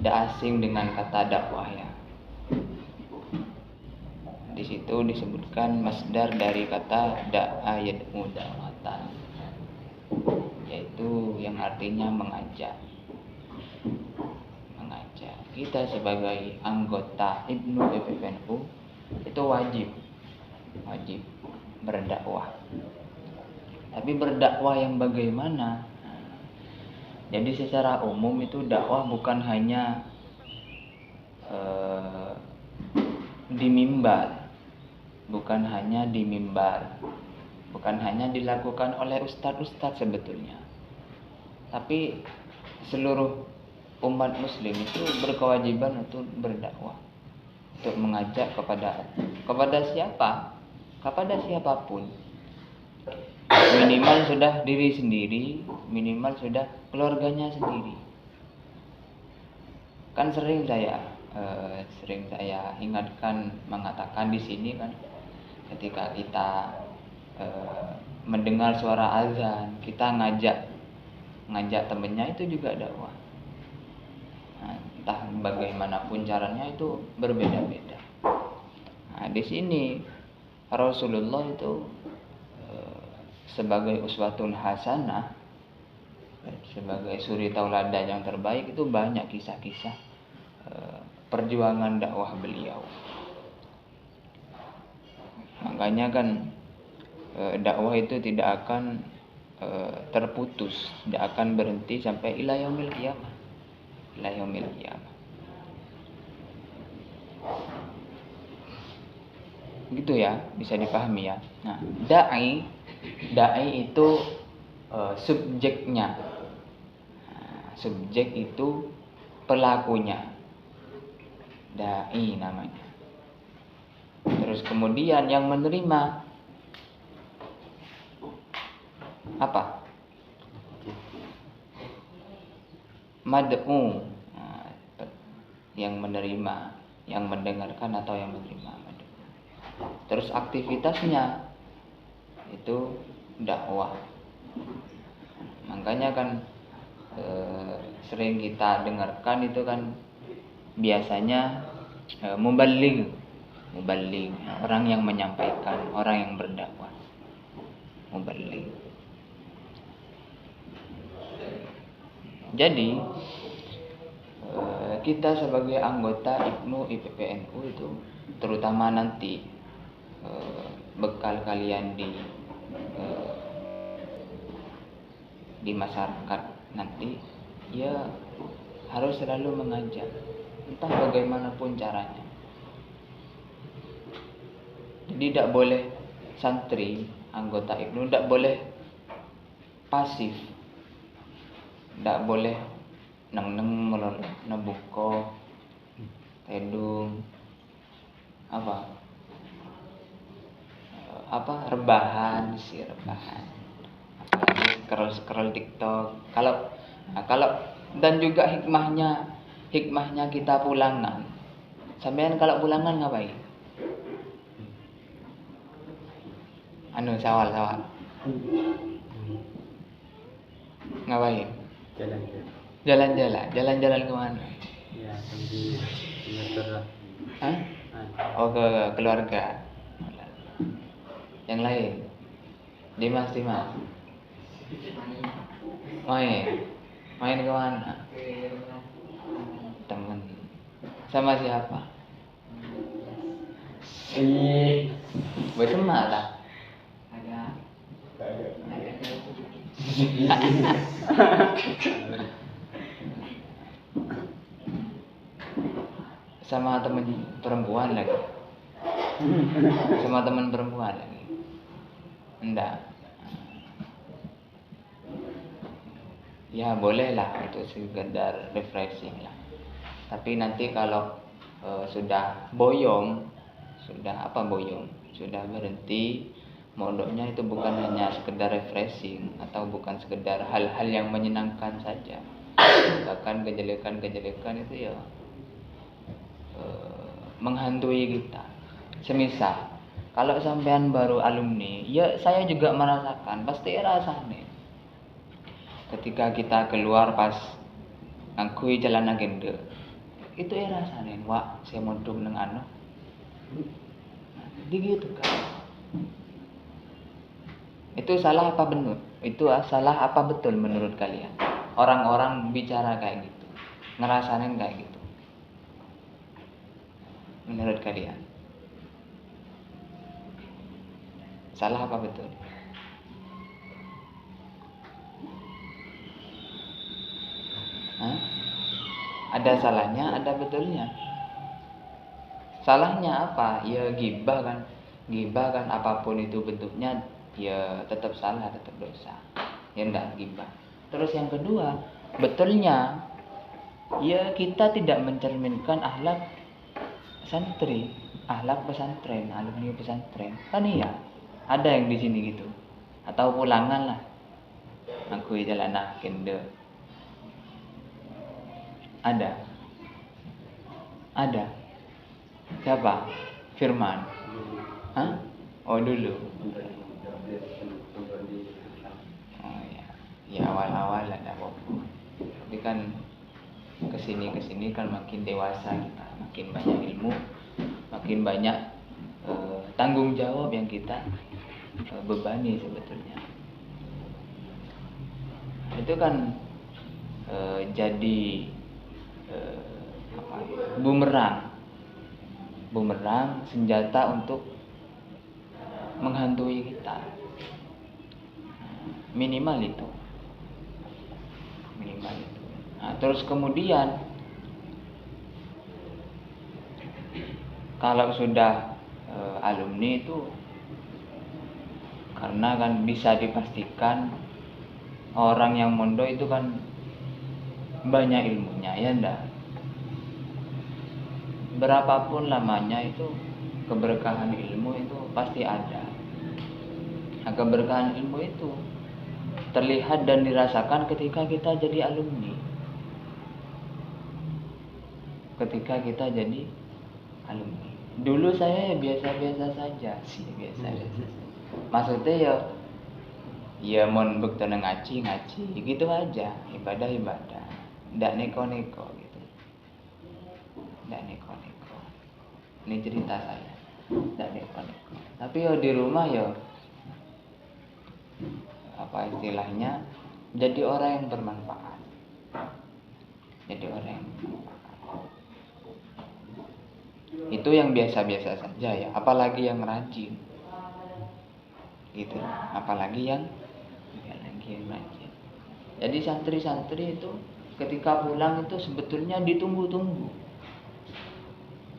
tidak asing dengan kata dakwah ya. Di situ disebutkan masdar dari kata da'a yad'u da'watan, yaitu yang artinya mengajak. Kita sebagai anggota Hibnu PPNU itu wajib berdakwah. Tapi berdakwah yang bagaimana? Jadi secara umum itu dakwah bukan hanya di mimbar, bukan hanya dilakukan oleh ustadz sebetulnya. Tapi seluruh umat muslim itu berkewajiban untuk berdakwah, untuk mengajak kepada siapa? Kepada siapapun. Minimal sudah diri sendiri, minimal sudah keluarganya sendiri. Kan sering saya ingatkan, mengatakan di sini kan, ketika kita mendengar suara azan, kita ngajak temennya, itu juga dakwah. Entah bagaimanapun caranya itu berbeda-beda. Nah, di sini Rasulullah itu sebagai uswatun hasanah, sebagai suri tauladan yang terbaik, itu banyak kisah-kisah perjuangan dakwah beliau. Makanya kan dakwah itu tidak akan terputus, tidak akan berhenti sampai ila yaumil qiyamah. Gitu ya, bisa dipahami ya. Nah, dai itu subjeknya. Subjek itu pelakunya. Dai namanya. Terus kemudian yang menerima apa? Mad'u, yang menerima, yang mendengarkan atau yang menerima. Terus aktivitasnya itu dakwah. Makanya kan sering kita dengarkan itu kan biasanya muballigh, orang yang menyampaikan, orang yang berdakwah, muballigh. Jadi kita sebagai anggota Hibnu IPPNU itu, terutama nanti bekal kalian di masyarakat nanti, ya harus selalu mengajak, entah bagaimanapun caranya. Jadi tidak boleh santri, anggota Hibnu tidak boleh pasif, tidak boleh neng nebuko tedung rebahan, apalagi scroll TikTok. Kalau dan juga hikmahnya kita pulangan. Sampean kalau pulangan ngapain? Sawal. Ngapain? Jalan-jalan kemana? Ya, sambil silaturahmi. Hah? Oh, ke keluarga. Yang lain? Dimas. Main kemana? Temen. Sama siapa? Bersama lah. Sama teman perempuan lagi. Enggak. Ya boleh lah, itu sekedar refreshing lah. Tapi nanti kalau sudah berhenti mondoknya, itu bukan hanya sekedar refreshing atau bukan sekedar hal-hal yang menyenangkan saja. Bahkan kejelekan itu ya menghantui kita. Semisal kalau sampean baru alumni, ya saya juga merasakan, pasti rasanya ketika kita keluar pas ngakui celana gender, itu rasane wak saya mondok nang anu gitu kan. Itu salah apa benar? Itu salah apa betul menurut kalian? Orang-orang bicara kayak gitu, ngerasain kayak gitu. Menurut kalian, salah apa betul? Hah? Ada salahnya, ada betulnya. Salahnya apa? Ya gibah kan. Gibah kan apapun itu bentuknya ya tetap salah, tetap dosa. Ya enggak gibah. Terus yang kedua, betulnya ya kita tidak mencerminkan akhlak santri, akhlak pesantren, alumni pesantren. Kan iya. Ada yang di sini gitu. Atau pulangan lah. Aku jalan kende. Ada. Siapa? Firman. Hah? Oh dulu. Oh ya. Ya awal-awal ada apa-apa. Tapi kan kesini kan makin dewasa kita, makin banyak ilmu, makin banyak tanggung jawab yang kita bebani sebetulnya. Itu kan jadi bumerang senjata untuk menghantui kita. Minimal itu. Nah, terus kemudian kalau sudah alumni itu, karena kan bisa dipastikan orang yang mondok itu kan banyak ilmunya, ya enggak? Berapapun lamanya itu keberkahan ilmu itu pasti ada. Nah, keberkahan ilmu itu terlihat dan dirasakan ketika kita jadi alumni. Dulu saya ya biasa-biasa saja sih, biasa-biasa. Maksudnya ya mon bekto ngaji gitu aja, ibadah. Ndak neko-neko gitu. Ini cerita saya. Ndak neko-neko. Tapi di rumah apa istilahnya? Jadi orang yang bermanfaat. Itu yang biasa-biasa saja ya, apalagi yang rajin. Gitu. Apalagi yang rajin. Jadi santri-santri itu ketika pulang itu sebetulnya ditunggu-tunggu.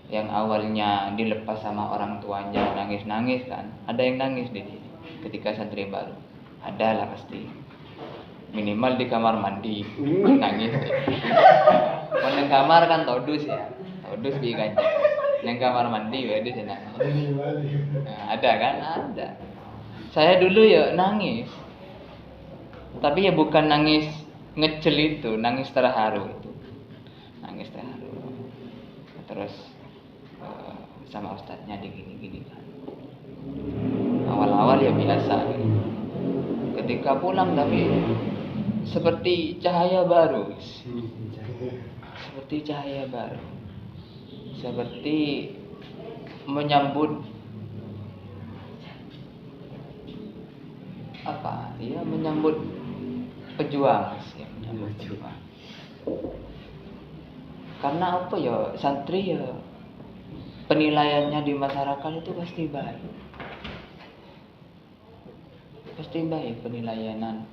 Yang awalnya dilepas sama orang tuanya nangis-nangis kan. Ada yang nangis di sini ketika santri baru. Ada lah pasti. Minimal di kamar mandi nangis. Nang kamar kan todus ya. Todus di kanjeng. Nang kamar mandi di sana. Nah, ada kan? Ada. Saya dulu nangis. Tapi bukan nangis ngecel itu, nangis terharu itu. Terus sama ustadznya digini-gini kan. Awal-awal biasa gitu. Ketika pulang tapi seperti cahaya baru. Seperti menyambut menyambut pejuang. Karena santri penilaiannya di masyarakat itu pasti baik penilaian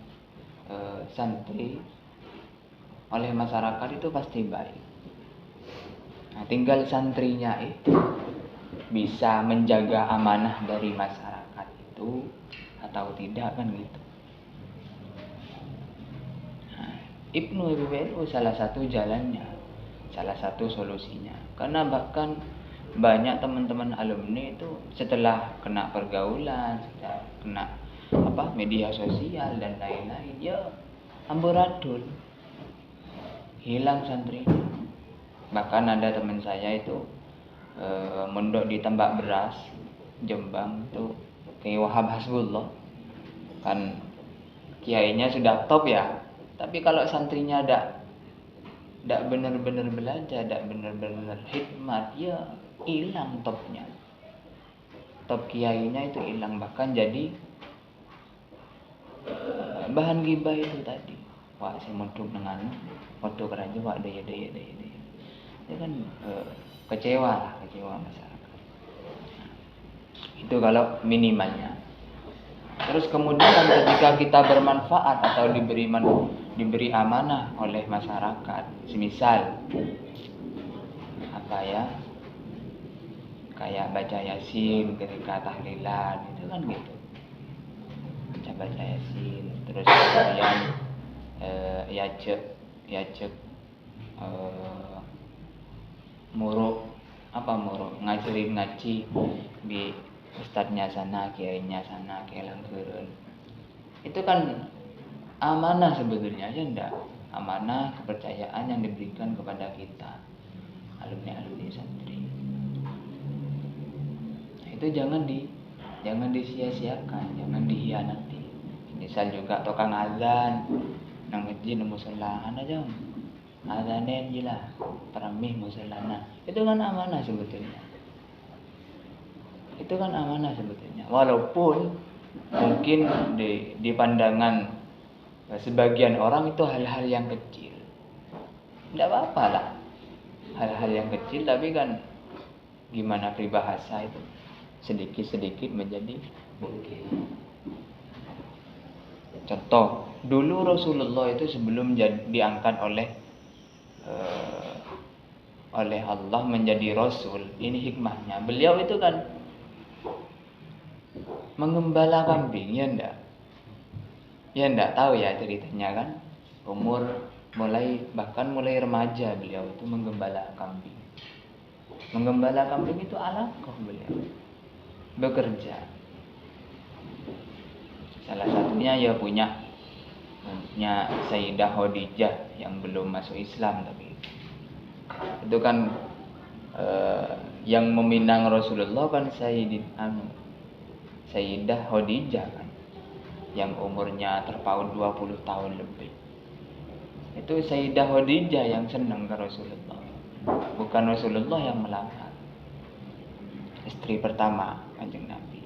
santri oleh masyarakat itu pasti baik. Nah, tinggal santrinya itu bisa menjaga amanah dari masyarakat itu atau tidak kan gitu. Nah, Ibnu PBNU salah satu jalannya, salah satu solusinya. Karena bahkan banyak teman-teman alumni itu setelah kena pergaulan, setelah kena media sosial dan lain-lain, amburadul, hilang santrinya. Bahkan ada teman saya itu mondok di Tambak Beras, Jombang itu, Kiai Wahab Hasbullah. Kan kiainya sudah top ya, tapi kalau santrinya tidak benar-benar belajar, tidak benar-benar hikmat, ya hilang topnya. Top kiainya itu hilang, bahkan jadi bahan gibah itu tadi. Wah, saya modok dengan kerja, wah daya. Itu kan kecewa masyarakat. Itu kalau minimalnya. Terus kemudian ketika kita bermanfaat atau diberi amanah oleh masyarakat, semisal kayak baca yasin ketika tahlilan, itu kan gitu, baca yasin, terus kemudian yacek muruk ngajarin ngaji di ustadznya sana, kiainya sana, kiai langgeun. Itu kan amanah sebetulnya, ya enggak? Amanah kepercayaan yang diberikan kepada kita, alumni santri. Itu jangan disia-siakan, jangan dihianati. Misal juga tukang azan nang masjid musala aja azanen jelah teramih musallana. Itu kan amanah sebetulnya. Walaupun mungkin di pandangan sebagian orang itu hal-hal yang kecil. Tidak apa-apa lah. Hal-hal yang kecil, tapi kan gimana peribahasa itu, sedikit-sedikit menjadi bukit. Contoh, dulu Rasulullah itu sebelum diangkat oleh Allah menjadi Rasul, ini hikmahnya. Beliau itu kan mengembala kambing, ya enggak? Ya enggak tahu ya ceritanya kan. Mulai remaja beliau itu menggembala kambing. Menggembala kambing itu alaqah beliau. Bekerja. Salah satunya ya punya Sayyidah Khadijah yang belum masuk Islam, tapi itu kan yang meminang Rasulullah kan Sayyidah Khadijah kan, yang umurnya terpaut 20 tahun lebih. Itu Sayyidah Khadijah yang senang ke Rasulullah, bukan Rasulullah yang melamar. Istri pertama Kanjeng Nabi.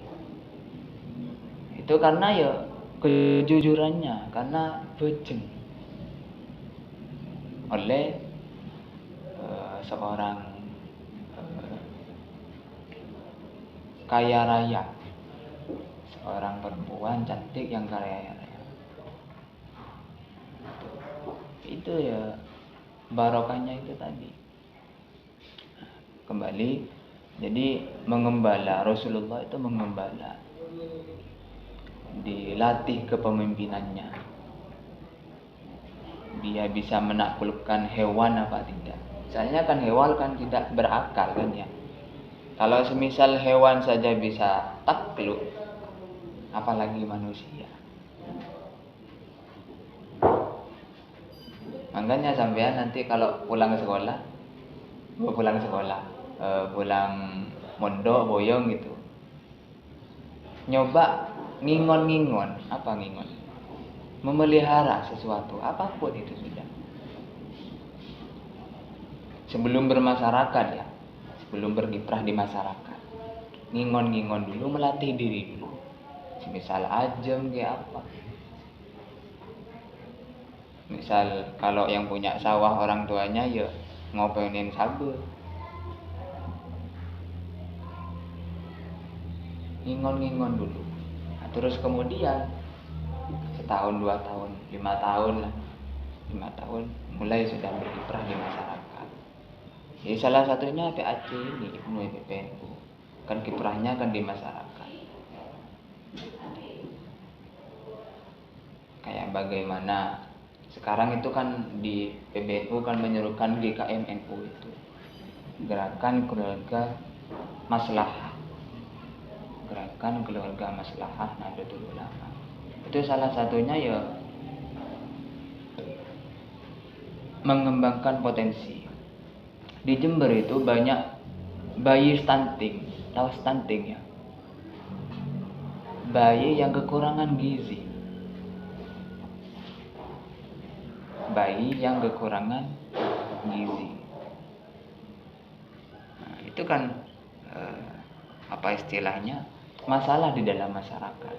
Itu karena ya kejujurannya, karena bejeng oleh seorang kaya raya, seorang perempuan cantik yang kaya raya. Itu ya barokahnya itu tadi. Kembali, jadi mengembala, Rasulullah itu mengembala, dilatih kepemimpinannya. Dia bisa menaklukkan hewan apa tidak. Misalnya kan hewan kan tidak berakal kan ya. Kalau semisal hewan saja bisa takluk, apalagi manusia. Makanya sampean nanti kalau pulang mondok boyong gitu, nyoba ngingon. Apa ngingon? Memelihara sesuatu, apapun itu sudah. Sebelum bermasyarakat ya, sebelum berkiprah di masyarakat, ngingon dulu, melatih diri dulu. Misal ajem kayak apa. Misal kalau yang punya sawah orang tuanya ya ngopenin sabun. Ngingon dulu. Nah, terus kemudian setahun, 2 tahun, 5 tahun lah. 5 tahun mulai sudah berkiprah di masyarakat. Jadi salah satunya PAC ini, Ibnu PPNU. Kan kiprahnya kan di masyarakat. Kayak bagaimana sekarang itu kan di PBNU kan menyerukan GKM-NU itu, Gerakan Keluarga Maslahah. Nahdlatul Ulama. Itu salah satunya ya mengembangkan potensi. Di Jember itu banyak bayi stunting. Tahu stunting ya? Bayi yang kekurangan gizi. gizi. Nah, itu kan apa istilahnya, masalah di dalam masyarakat.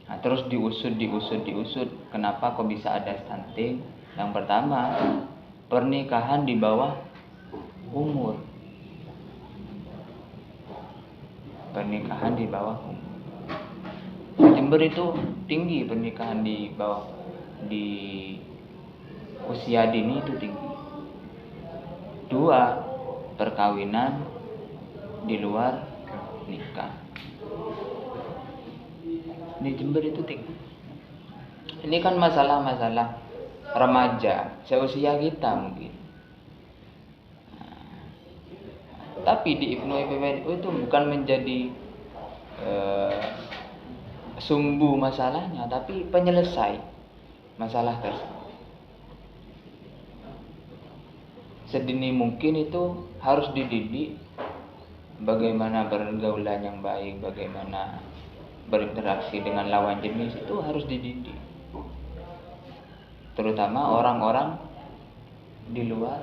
Nah, terus diusut. Kenapa kok bisa ada stunting? Yang pertama, pernikahan di bawah umur. Pernikahan di bawah umur. Di Jember itu tinggi pernikahan di usia dini itu tinggi. 2, perkawinan di luar nikah. Di Jember itu tinggi. Ini kan masalah-masalah remaja seusia kita mungkin. Tapi di IPNU IPBNU itu bukan menjadi sumbu masalahnya, tapi penyelesai masalah tersebut. Sedini mungkin itu harus dididik bagaimana bergaulan yang baik, bagaimana berinteraksi dengan lawan jenis, itu harus dididik. Terutama orang-orang di luar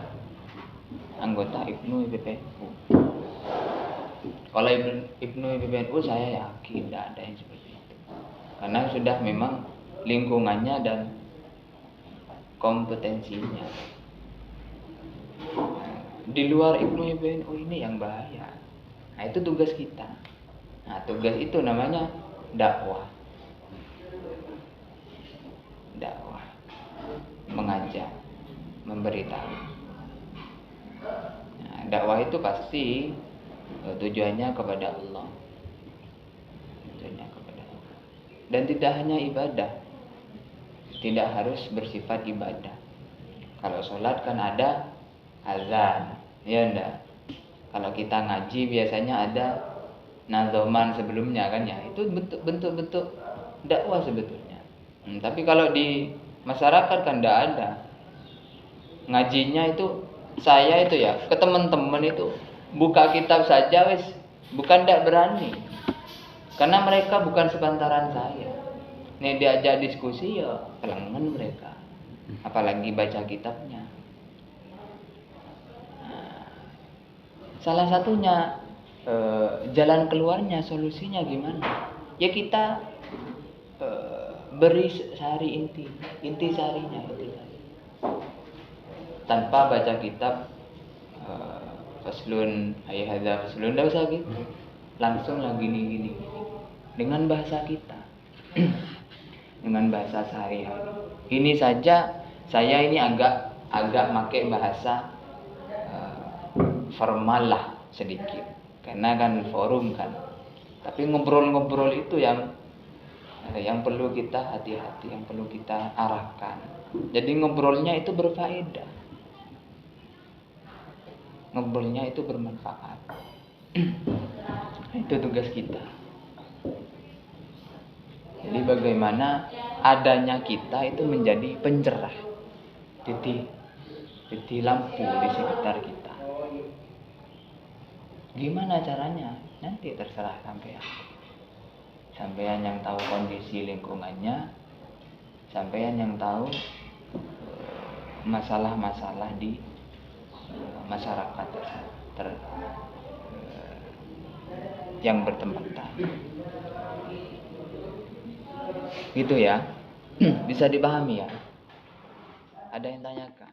anggota IPNU IPBNU. Kalau IPNU IPBNU saya yakin tidak ada yang seperti itu, karena sudah memang lingkungannya dan kompetensinya. Di luar IPNU IPBNU ini yang bahaya. Nah, itu tugas kita. Nah, tugas itu namanya dakwah. Dakwah, mengajak, memberitahu. Nah, dakwah itu pasti tujuannya kepada Allah. Tujuannya kepada Allah. Dan tidak hanya ibadah. Tidak harus bersifat ibadah. Kalau sholat kan ada azan, ya enggak? Kalau kita ngaji biasanya ada nazoman sebelumnya kan ya. Itu bentuk-bentuk dakwah sebetulnya. Tapi kalau di masyarakat kan enggak ada. Ngajinya itu saya itu ya ke teman-teman itu buka kitab saja wis bukan tidak berani. Karena mereka bukan sepantaran saya. Nih diajak diskusi ya kelengan mereka. Apalagi baca kitabnya. Salah satunya jalan keluarnya, solusinya gimana? Ya kita beri sehari inti seharinya itu. Tanpa baca kitab faslun ayahada faslun, enggak usah gitu. Langsung lah gini. Dengan bahasa kita. Dengan bahasa sehari-hari. Ini saja saya ini agak pakai bahasa formal lah sedikit, karena kan forum kan. Tapi ngobrol-ngobrol itu yang perlu kita hati-hati, yang perlu kita arahkan. Jadi ngobrolnya itu berfaedah, ngobrolnya itu bermanfaat. Itu tugas kita. Jadi bagaimana adanya kita itu menjadi pencerah, titik lampu di sekitar kita. Gimana caranya? Nanti terserah sampean. Sampean yang tahu kondisi lingkungannya, sampean yang tahu masalah-masalah di masyarakat yang bertempatan. Gitu ya. Bisa dipahami ya? Ada yang tanyakan?